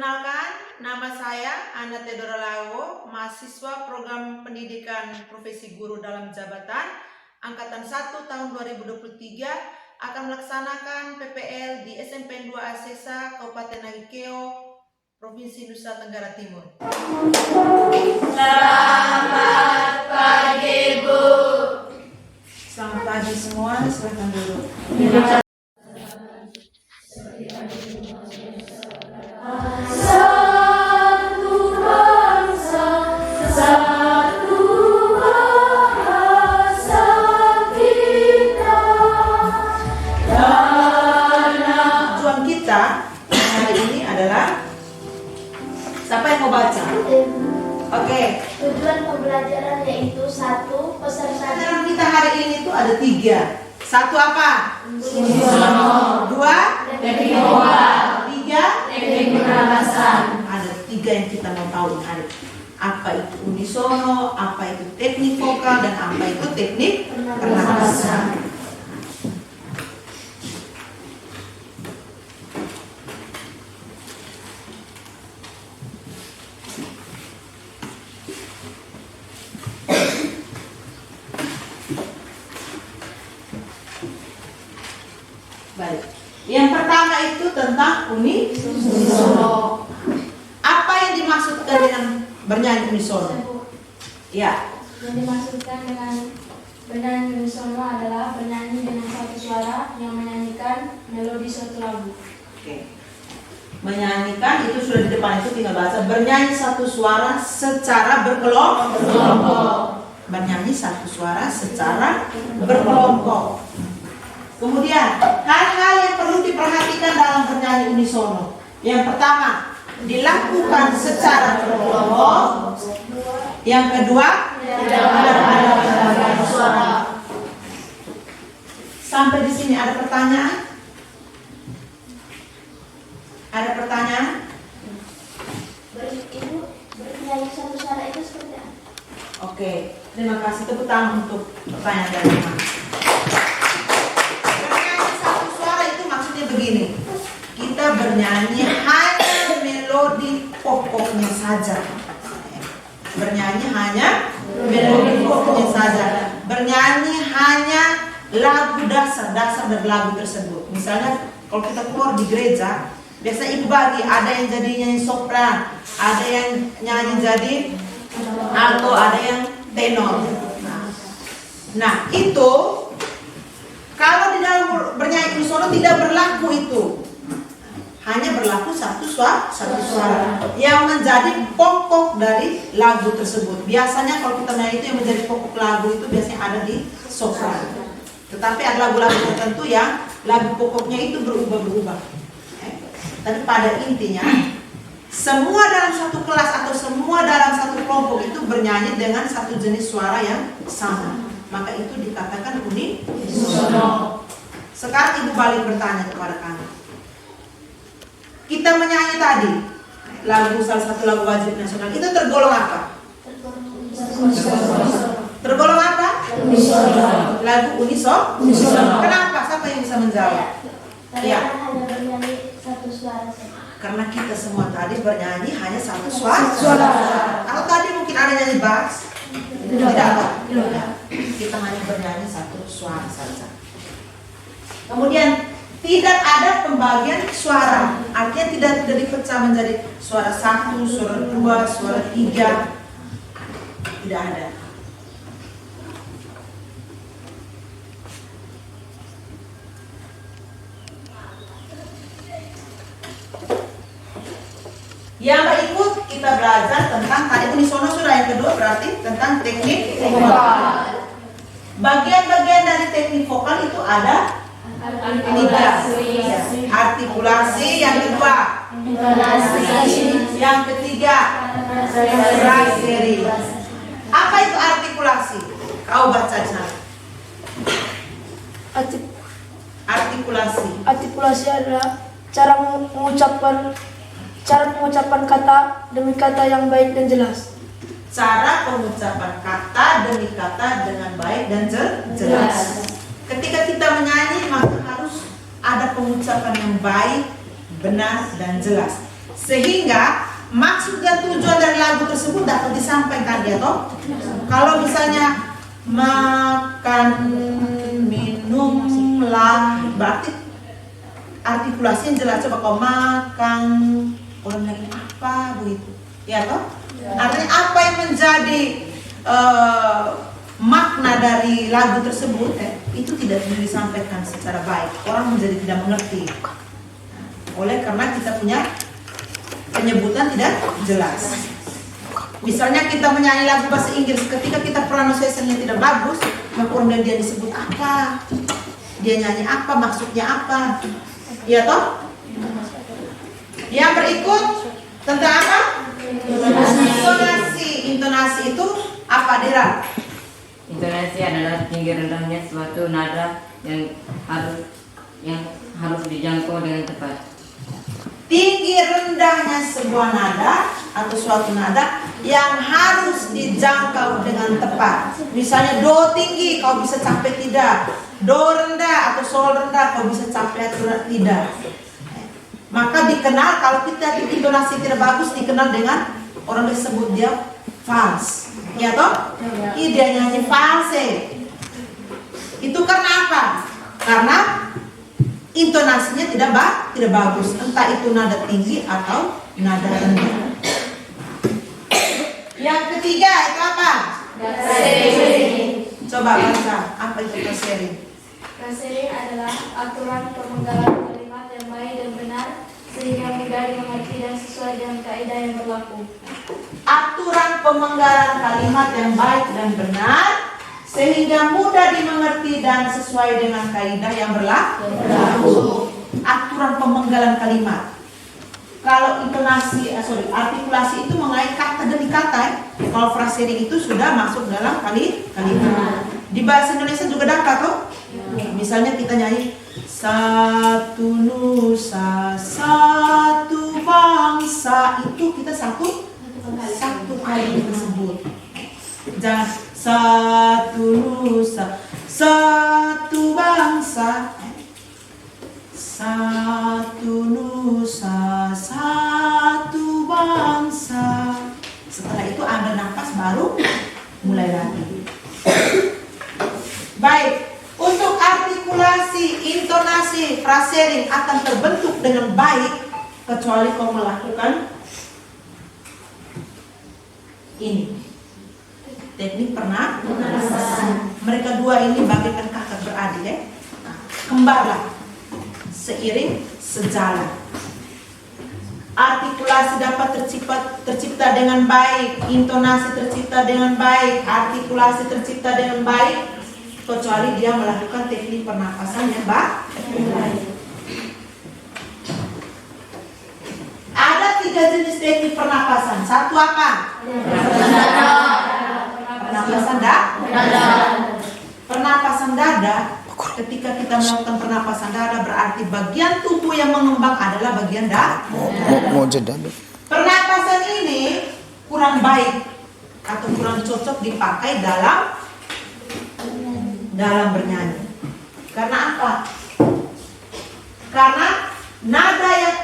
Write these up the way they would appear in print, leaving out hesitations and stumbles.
Perkenalkan, nama saya Ana Theodora Lawo, mahasiswa program pendidikan profesi guru dalam jabatan Angkatan 1 tahun 2023 akan melaksanakan PPL di SMP 2 Asesa, Kabupaten Nagikeo, Provinsi Nusa Tenggara Timur. Selamat pagi, Bu. Selamat pagi semua, silakan duduk. Siapa yang mau baca? Oke. Tujuan pembelajaran yaitu 1. Peserta Dalam kita hari ini itu ada 3. 1 apa? Unisono. 2 Teknik vokal. 3 Teknik pernapasan. Ada 3 yang kita mau tahu hari. Apa itu unisono, apa itu teknik vokal, dan apa itu teknik pernapasan. Baik. Yang pertama itu tentang unisono. Apa yang dimaksudkan dengan bernyanyi unisono? Ya. Yang dimaksudkan dengan bernyanyi unisono adalah bernyanyi dengan satu suara yang menyanyikan melodi suatu lagu. Oke. Menyanyikan itu sudah di depan, itu tinggal baca. Bernyanyi satu suara secara berkelompok. Bernyanyi satu suara secara berkelompok. Kemudian, hal-hal yang perlu diperhatikan dalam bernyanyi unisono. Yang pertama, dilakukan secara berkelompok. Yang kedua, tidak ada perbedaan suara. Sampai di sini ada pertanyaan? Ada pertanyaan? Bernyanyi satu suara itu seperti apa? Oke, terima kasih. Tepuk tangan untuk pertanyaan dari teman. Begini, kita bernyanyi hanya melodi pokoknya saja. Bernyanyi hanya melodi pokoknya saja. Bernyanyi hanya lagu dasar dari lagu tersebut. Misalnya kalau kita keluar di gereja, biasa ibu bagi, ada yang jadi nyanyi sopran, ada yang nyanyi jadi alto, ada yang tenor. Nah itu kalau di dalam bernyanyi unisono tidak berlaku itu. Hanya berlaku satu suara yang menjadi pokok dari lagu tersebut. Biasanya kalau kita nyanyi itu yang menjadi pokok lagu itu biasanya ada di sopran. Tetapi ada lagu-lagu tertentu yang lagu pokoknya itu berubah-ubah. Tapi pada intinya semua dalam satu kelas atau semua dalam satu kelompok itu bernyanyi dengan satu jenis suara yang sama. Maka itu dikatakan unisono. Sekarang ibu balik bertanya kepada kami. Kita menyanyi tadi lagu, salah satu lagu wajib nasional, itu tergolong apa? Tergolong apa? Unisono. Lagu unisono. Kenapa? Siapa yang bisa menjawab? Karena hanya bernyanyi satu suara saja. Karena kita semua tadi bernyanyi hanya satu suara. Kalau tadi mungkin ada nyanyi bass, tidak. Kita hanya bernyanyi satu suara saja. Kemudian tidak ada pembagian suara, artinya tidak dipecah menjadi suara 1, suara 2, suara 3. Tidak ada. Yang berikut kita belajar tentang tadi unisono sudah, yang kedua berarti tentang teknik vokal. Bagian-bagian dari teknik vokal itu ada 3. Artikulasi, yang kedua intonasi, yang ketiga fraseri. Apa itu artikulasi? Kau baca di sana. Artikulasi adalah cara mengucapkan kata demi kata yang baik dan jelas. Cara pengucapan kata demi kata dengan baik dan jelas. Ketika kita menyanyi maka harus ada pengucapan yang baik, benar, dan jelas. Sehingga maksud dan tujuan dari lagu tersebut dapat disampaikan ya toh. Kalau misalnya makan, minumlah, berarti artikulasi yang jelas. Coba kau makan, orang lagi apa begitu, ya toh? Artinya apa yang menjadi makna dari lagu tersebut itu tidak bisa disampaikan secara baik. Orang menjadi tidak mengerti. Oleh karena kita punya penyebutan tidak jelas. Misalnya kita menyanyi lagu bahasa Inggris, ketika kita pronunciation-nya tidak bagus, maka kemudian dia disebut apa, dia nyanyi apa, maksudnya apa, ya toh? Yang berikut tentang apa? Intonasi. Intonasi itu apa, Dira? Intonasi adalah tinggi rendahnya suatu nada yang harus dijangkau dengan tepat. Tinggi rendahnya sebuah nada atau suatu nada yang harus dijangkau dengan tepat. Misalnya do tinggi, kau bisa capai tidak. Do rendah atau sol rendah, kau bisa capai atau tidak. Maka dikenal, kalau kita intonasi tidak bagus, dikenal dengan orang disebut dia false. Ya toh? Dia nyanyi false. Itu karena apa? Karena intonasinya tidak bagus, entah itu nada tinggi atau nada rendah. Yang ketiga itu apa? Coba baca, apa itu frasering? Frasering adalah aturan pemenggalan kalimat yang baik dan benar sehingga mudah dimengerti dan sesuai dengan kaidah yang berlaku. Aturan pemenggalan kalimat yang baik dan benar sehingga mudah dimengerti dan sesuai dengan kaidah yang berlaku. Aturan pemenggalan kalimat. Kalau intonasi, artikulasi itu mengait kata demi kata. Kalau frasering itu sudah masuk dalam kalimat. Di bahasa Indonesia juga dapat tuh. Misalnya kita nyanyi satu nusa, satu bangsa, itu kita satu kali tersebut. Jangan satu nusa, satu bangsa, satu nusa, satu bangsa. Setelah itu ada nafas baru mulai lagi. Baik, untuk artikulasi, intonasi, frasering akan terbentuk dengan baik kecuali kau melakukan ini. Teknik pernapasan. Mereka dua ini bagaikan kakak beradik ya. Kembarlah, seiring sejalan. Artikulasi dapat tercipta dengan baik, intonasi tercipta dengan baik, artikulasi tercipta dengan baik, kecuali dia melakukan teknik pernapasan yang baik. Ada 3 jenis teknik pernapasan. Satu apa? Pernapasan dada. Pernapasan dada. Ketika kita melakukan pernapasan dada, berarti bagian tubuh yang mengembang adalah bagian dada. Pernapasan ini kurang baik atau kurang cocok dipakai dalam bernyanyi. Karena apa? Karena nada yang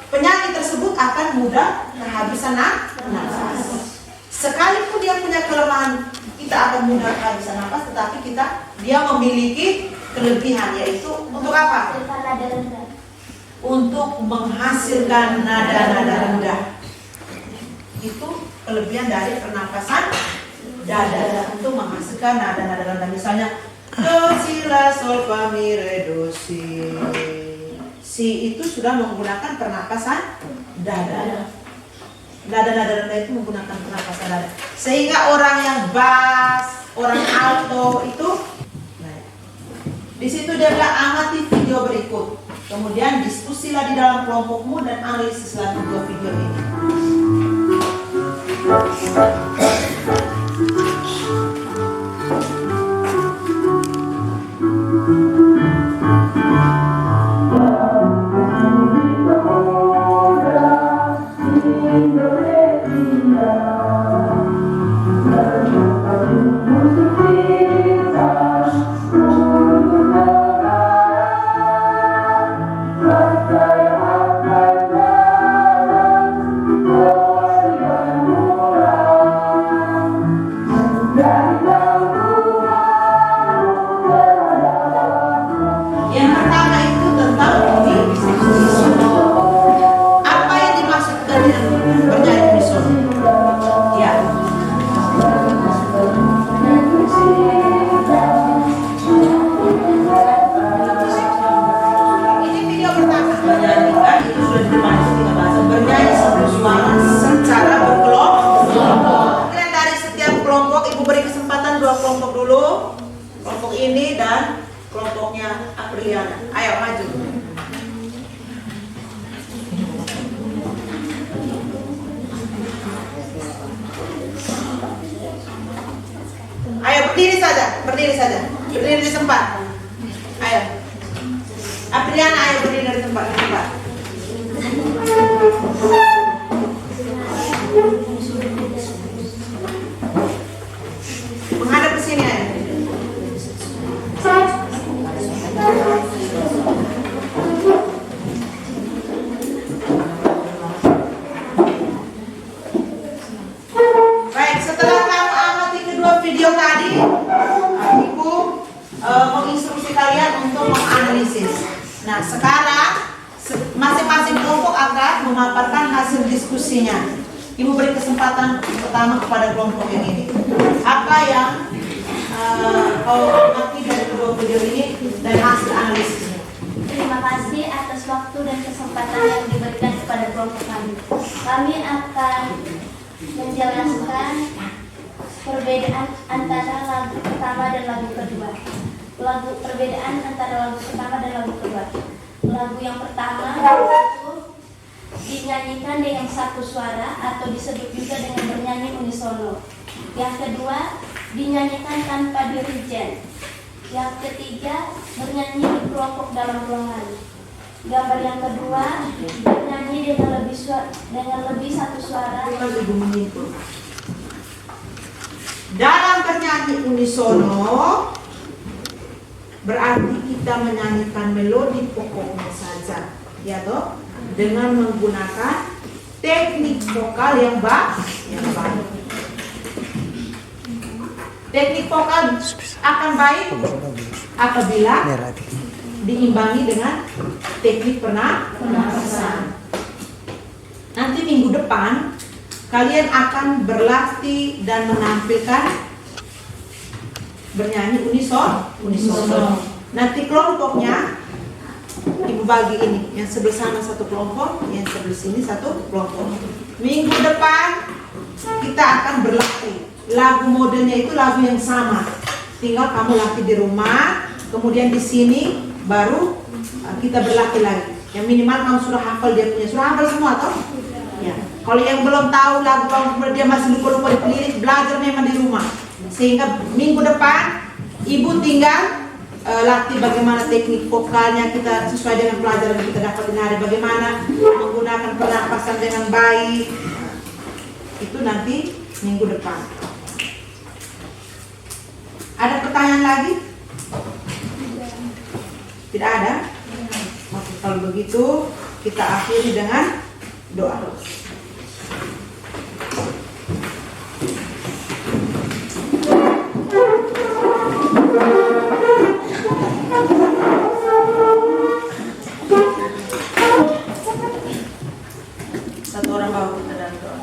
penyanyi tersebut akan mudah kehabisan nafas. Sekalipun dia punya kelemahan, kita akan mudah kehabisan nafas, tetapi dia memiliki kelebihan, yaitu untuk apa? Untuk menghasilkan nada-nada rendah. Itu kelebihan dari pernapasan dada, untuk menghasilkan nada-nada rendah. Misalnya do, si, la, sol, fa, mi, re, do, si. Si itu sudah menggunakan pernapasan dada. Nada-nada rendah itu menggunakan pernapasan dada. Sehingga orang yang bass, orang alto itu, di situ dia bilang amati video berikut. Kemudian diskusilah di dalam kelompokmu dan analisislah kedua video ini. ini dan kelompoknya Apriliana. Ayo maju. Ayo berdiri saja, berdiri di tempat. Ayo, Apriliana, ayo berdiri di tempat. Menghadap ke sini ayo. Baik, setelah kamu amati kedua video tadi, Ibu menginstruksi kalian untuk menganalisis. Nah, sekarang masing-masing kelompok akan memaparkan hasil diskusinya. Ibu beri kesempatan pertama kepada kelompok yang ini. Apa yang kau amati dari kedua video ini dan hasil analisisnya? Terima kasih atas waktu dan kesempatan yang diberikan kepada kelompok kami. Kami akan menjelaskan perbedaan antara lagu pertama dan lagu kedua. Perbedaan antara lagu pertama dan lagu kedua. Lagu yang pertama itu dinyanyikan dengan satu suara atau disebut juga dengan bernyanyi unisono. Yang kedua dinyanyikan tanpa dirijen. Yang ketiga bernyanyi di kelompok dalam ruangan. Gambar yang kedua bernyanyi dengan lebih satu suara. Dalam bernyanyi unisono berarti kita menyanyikan melodi pokoknya saja, ya toh, dengan menggunakan teknik vokal yang baik. Teknik vokal akan baik apabila diimbangi dengan teknik pernapasan. Nanti minggu depan kalian akan berlatih dan menampilkan bernyanyi unisono. Nanti kelompoknya Ibu bagi ini, yang sebelah sana satu kelompok, yang sebelah sini satu kelompok. Minggu depan kita akan berlatih. Lagu modenya itu lagu yang sama. Tinggal kamu latih di rumah, kemudian di sini baru kita berlatih lagi. Yang minimal kamu sudah hafal dia punya. Sudah hafal semua toh? Ya. Kalau yang belum tahu lagu dia masih lupa-lupa di lirik, belajar memang di rumah. Sehingga minggu depan Ibu tinggal latih bagaimana teknik vokalnya kita sesuai dengan pelajaran yang kita dapat hari, bagaimana menggunakan pernapasan dengan baik. Itu nanti minggu depan. Ada pertanyaan lagi? Tidak ada? Oke, kalau begitu kita akhiri dengan doa. Satu orang bawa kita dalam doa.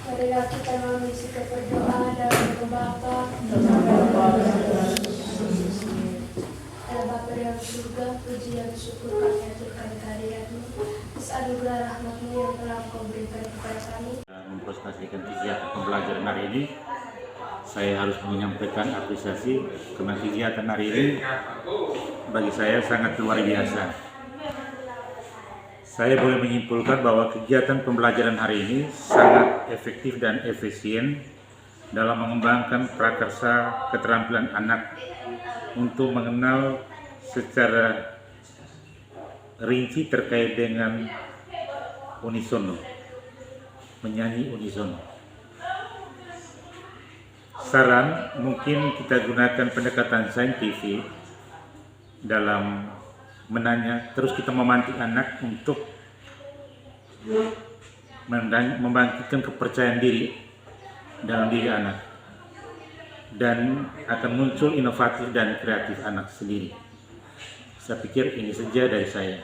Marilah kita mengisi berdoa dalam Bapa, Bapa yang surga, puji dan syukur kami aturkan kehadirat-Mu, atas anugerah rahmat-Mu yang telah Engkau berikan kepada kami. Mempresentasikan kegiatan pembelajaran hari ini, saya harus menyampaikan apresiasi karena kegiatan hari ini bagi saya sangat luar biasa. Saya boleh menyimpulkan bahwa kegiatan pembelajaran hari ini sangat efektif dan efisien dalam mengembangkan prakarsa keterampilan anak untuk mengenal secara rinci terkait dengan unisono, menyanyi unisono. Saran, mungkin kita gunakan pendekatan saintifik dalam menanya, terus kita memantik anak untuk membangkitkan kepercayaan diri dalam diri anak, dan akan muncul inovatif dan kreatif anak sendiri. Saya pikir ini saja dari saya.